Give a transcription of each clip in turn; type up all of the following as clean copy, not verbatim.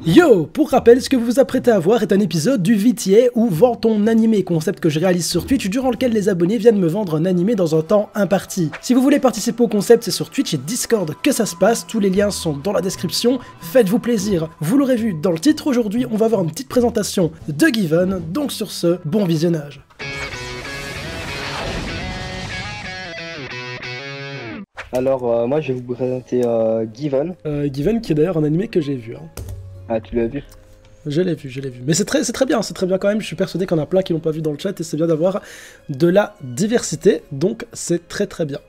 Yo! Pour rappel, ce que vous vous apprêtez à voir est un épisode du VTA ou Vends ton animé, concept que je réalise sur Twitch durant lequel les abonnés viennent me vendre un animé dans un temps imparti. Si vous voulez participer au concept, c'est sur Twitch et Discord que ça se passe, tous les liens sont dans la description, faites-vous plaisir. Vous l'aurez vu dans le titre, aujourd'hui on va avoir une petite présentation de Given, donc sur ce, bon visionnage. Alors, moi je vais vous présenter Given. Given qui est d'ailleurs un animé que j'ai vu. Ah, tu l'as vu? Je l'ai vu. Mais c'est très bien quand même, je suis persuadé qu'il y en a plein qui l'ont pas vu dans le chat et c'est bien d'avoir de la diversité, donc c'est très bien.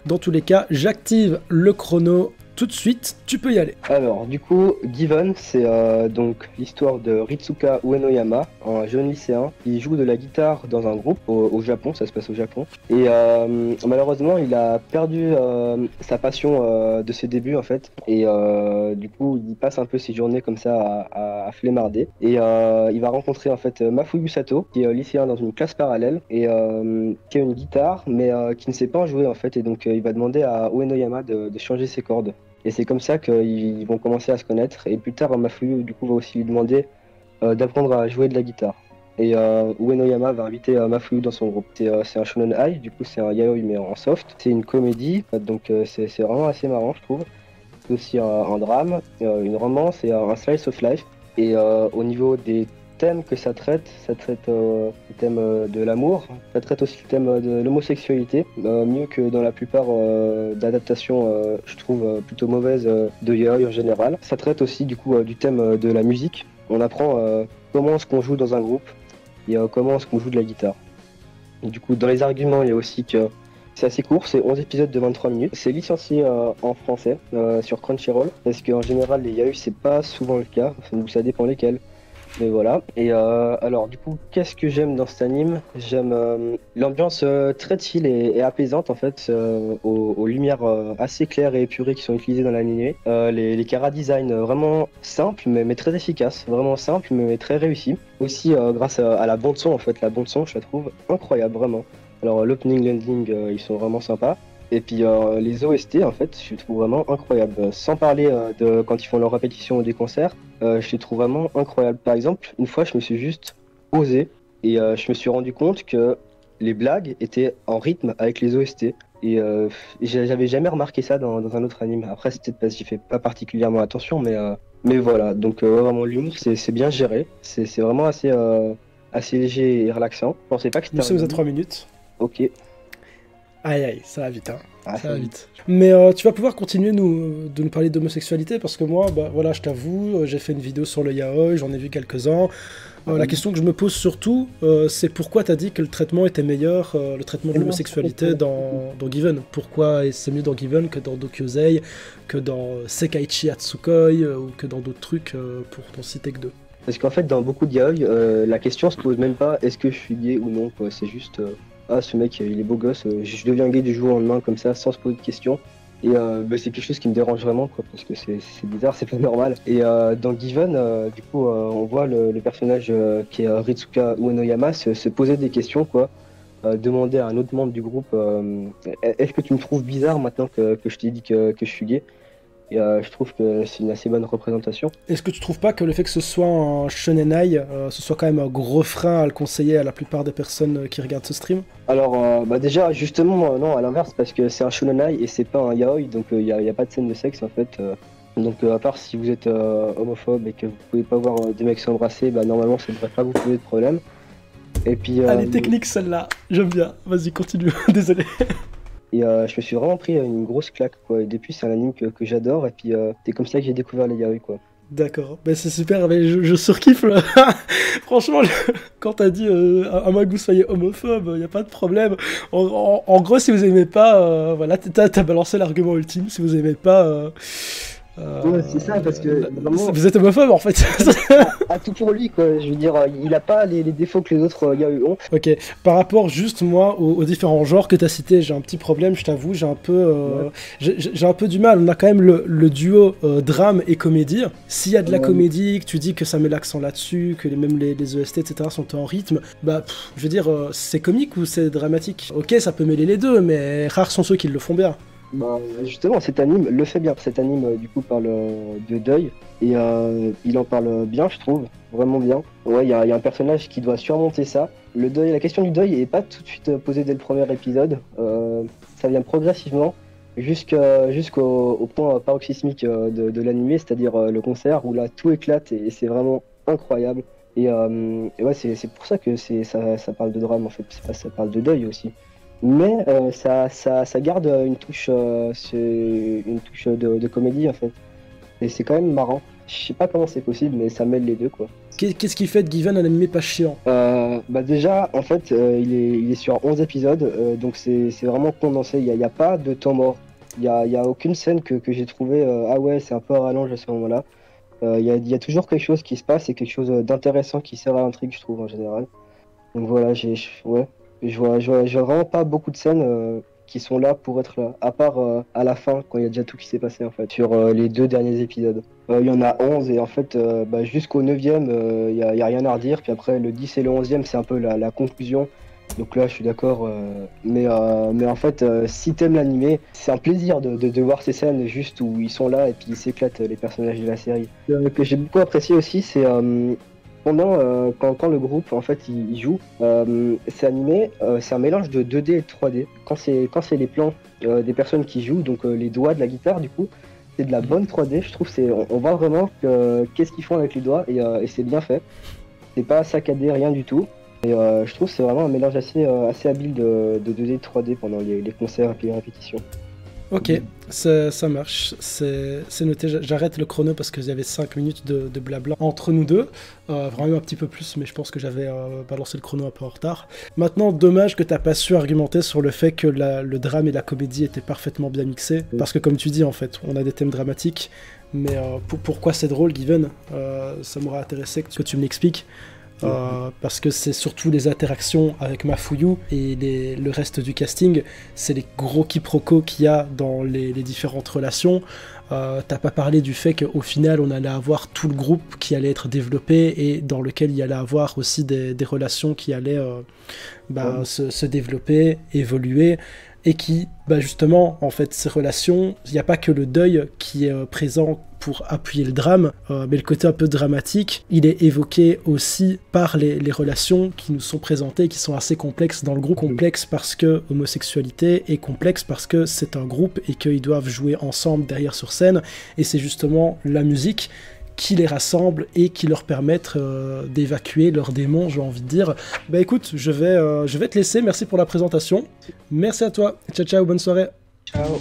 Dans tous les cas, j'active le chrono tout de suite, tu peux y aller. Alors, du coup, Given, c'est donc l'histoire de Ritsuka Uenoyama, un jeune lycéen qui joue de la guitare dans un groupe au Japon, ça se passe au Japon. Et malheureusement, il a perdu sa passion de ses débuts en fait. Et du coup, il passe un peu ses journées comme ça à flemmarder. Et il va rencontrer en fait Mafuyu Sato, qui est lycéen dans une classe parallèle et qui a une guitare, mais qui ne sait pas en jouer en fait. Et donc, il va demander à Uenoyama de changer ses cordes. Et c'est comme ça qu'ils vont commencer à se connaître. Et plus tard, Mafuyu du coup va aussi lui demander d'apprendre à jouer de la guitare. Et Uenoyama va inviter Mafuyu dans son groupe. C'est un shonen ai, du coup c'est un yaoi mais en soft. C'est une comédie, donc c'est vraiment assez marrant je trouve. C'est aussi un drame, une romance et un slice of life. Et au niveau des thèmes que ça traite le thème de l'amour, ça traite aussi le thème de l'homosexualité, mieux que dans la plupart d'adaptations, je trouve plutôt mauvaises de yaoi en général. Ça traite aussi du coup du thème de la musique. On apprend comment est-ce qu'on joue dans un groupe et comment est-ce qu'on joue de la guitare. Et du coup, dans les arguments, il y a aussi que c'est assez court, c'est 11 épisodes de 23 minutes. C'est licencié en français sur Crunchyroll, parce qu'en général, les yaoi, c'est pas souvent le cas, ça dépend lesquels. Mais voilà, et alors du coup, qu'est-ce que j'aime dans cet anime? J'aime l'ambiance très chill et apaisante en fait, aux lumières assez claires et épurées qui sont utilisées dans l'anime. Les chara-design vraiment simples mais très efficaces, vraiment simples mais très réussis. Aussi grâce à la bande son en fait, la bande son je la trouve incroyable vraiment. Alors l'opening, l'ending, ils sont vraiment sympas. Et puis les OST en fait, je les trouve vraiment incroyables. Sans parler de quand ils font leur répétition ou des concerts, je les trouve vraiment incroyables. Par exemple, une fois, je me suis juste posé et je me suis rendu compte que les blagues étaient en rythme avec les OST. Et j'avais jamais remarqué ça dans un autre anime. Après, c'est peut-être parce que j'y fais pas particulièrement attention, mais voilà. Donc vraiment, l'humour, c'est bien géré. C'est vraiment assez léger et relaxant. Je pensais pas que c'était. Nous sommes à 3 minutes. Ok. Aïe, ça va vite, hein. Ah, ça va vite. Mais tu vas pouvoir continuer de nous parler d'homosexualité parce que moi, bah voilà, je t'avoue, j'ai fait une vidéo sur le yaoi, j'en ai vu quelques-uns. La question que je me pose surtout, c'est pourquoi t'as dit que le traitement était meilleur, le traitement de l'homosexualité dans Given. Pourquoi c'est mieux dans Given que dans Dokyosei, que dans Sekaiichi Hatsukoi ou que dans d'autres trucs, pour t'en citer que deux. Parce qu'en fait, dans beaucoup de yaoi, la question se pose même pas est-ce que je suis gay ou non, quoi. C'est juste ah, ce mec il est beau gosse, je deviens gay du jour au lendemain comme ça sans se poser de questions. Et c'est quelque chose qui me dérange vraiment, quoi, parce que c'est bizarre, c'est pas normal. Et dans Given, du coup, on voit le personnage qui est Ritsuka Uenoyama se poser des questions, quoi. Demander à un autre membre du groupe est-ce que tu me trouves bizarre maintenant que je t'ai dit que je suis gay? Et je trouve que c'est une assez bonne représentation. Est-ce que tu trouves pas que le fait que ce soit un shonen ai, ce soit quand même un gros frein à le conseiller à la plupart des personnes qui regardent ce stream? Alors déjà justement non, à l'inverse, parce que c'est un shonen ai et c'est pas un yaoi, donc il y a pas de scène de sexe en fait. Donc à part si vous êtes homophobe et que vous pouvez pas voir des mecs s'embrasser, bah normalement ça devrait pas vous poser de problème. Et puis elle est technique celle-là, j'aime bien, vas-y continue, désolé. Et je me suis vraiment pris une grosse claque, quoi. Et depuis, c'est un anime que j'adore. Et puis, c'est comme ça que j'ai découvert les yaoi, quoi. D'accord, ben c'est super, mais je surkiffe là. Franchement, quand t'as dit à moi que vous soyez homophobe, y a pas de problème. En gros, si vous aimez pas, voilà, t'as balancé l'argument ultime. Si vous aimez pas, ouais, c'est ça, parce que vraiment, vous êtes homophobe en fait. à tout pour lui, quoi. Je veux dire, il a pas les défauts que les autres yaoi ont. Ok, par rapport juste moi aux différents genres que t'as cités, j'ai un petit problème, je t'avoue, j'ai un peu du mal. On a quand même le duo drame et comédie. S'il y a de la comédie, que tu dis que ça met l'accent là-dessus, que même les OST etc sont en rythme, bah je veux dire, c'est comique ou c'est dramatique? Ok, ça peut mêler les deux, mais rares sont ceux qui le font bien. Bah, justement, cet anime le fait bien. Cet anime, du coup, parle de deuil. Et il en parle bien, je trouve. Vraiment bien. Ouais, il y a un personnage qui doit surmonter ça. Le deuil, la question du deuil est pas tout de suite posée dès le premier épisode. Ça vient progressivement jusqu'au point paroxysmique de l'animé, c'est-à-dire le concert où là tout éclate et c'est vraiment incroyable. Et ouais, c'est pour ça que ça parle de drame en fait. Ça parle de deuil aussi. Mais ça garde une touche de comédie en fait. Et c'est quand même marrant. Je sais pas comment c'est possible, mais ça mêle les deux quoi. Qu'est-ce qui fait de Given un animé pas chiant? Bah déjà, en fait, il est sur 11 épisodes, donc c'est vraiment condensé. Il y a pas de temps mort. Il y a aucune scène que j'ai trouvé ah ouais, c'est un peu à rallonge à ce moment-là. Il y a toujours quelque chose qui se passe et quelque chose d'intéressant qui sert à l'intrigue, je trouve en général. Donc voilà, ouais, je vois vraiment pas beaucoup de scènes qui sont là pour être là, à part à la fin, quand il y a déjà tout qui s'est passé en fait, sur les 2 derniers épisodes. Il y en a 11 et en fait, bah, jusqu'au 9e, y a rien à redire. Puis après, le 10 et le 11e, c'est un peu la conclusion. Donc là, je suis d'accord. Mais en fait, si t'aimes l'animé, c'est un plaisir de voir ces scènes juste où ils sont là et puis ils s'éclatent, les personnages de la série. Que j'ai beaucoup apprécié aussi, c'est pendant quand le groupe en fait il joue, c'est animé, c'est un mélange de 2D et de 3D. Quand c'est les plans des personnes qui jouent, donc les doigts de la guitare du coup, c'est de la bonne 3D. Je trouve on voit vraiment qu'est-ce qu'ils font avec les doigts et c'est bien fait. C'est pas saccadé, rien du tout. Et je trouve que c'est vraiment un mélange assez habile de 2D et de 3D pendant les concerts et puis les répétitions. Ok, ça marche, c'est noté, j'arrête le chrono parce qu'il y avait 5 minutes de blabla entre nous deux, vraiment un petit peu plus, mais je pense que j'avais balancé le chrono un peu en retard. Maintenant, dommage que t'as pas su argumenter sur le fait que le drame et la comédie étaient parfaitement bien mixés, parce que comme tu dis en fait, on a des thèmes dramatiques, mais pourquoi c'est drôle, Given, ça m'aurait intéressé que tu me l'expliques. Parce que c'est surtout les interactions avec Mafuyu et le reste du casting, c'est les gros quiproquos qu'il y a dans les différentes relations. T'as pas parlé du fait qu'au final on allait avoir tout le groupe qui allait être développé et dans lequel il y allait avoir aussi des relations qui allaient se développer, évoluer, et qui, justement, en fait, ces relations, il n'y a pas que le deuil qui est présent pour appuyer le drame, mais le côté un peu dramatique, il est évoqué aussi par les relations qui nous sont présentées, qui sont assez complexes dans le groupe. Complexe parce que homosexualité, et complexe parce que c'est un groupe et qu'ils doivent jouer ensemble derrière sur scène, et c'est justement la musique qui les rassemble et qui leur permettent d'évacuer leurs démons, j'ai envie de dire. Bah écoute, je vais te laisser, merci pour la présentation. Merci à toi, ciao ciao, bonne soirée. Ciao.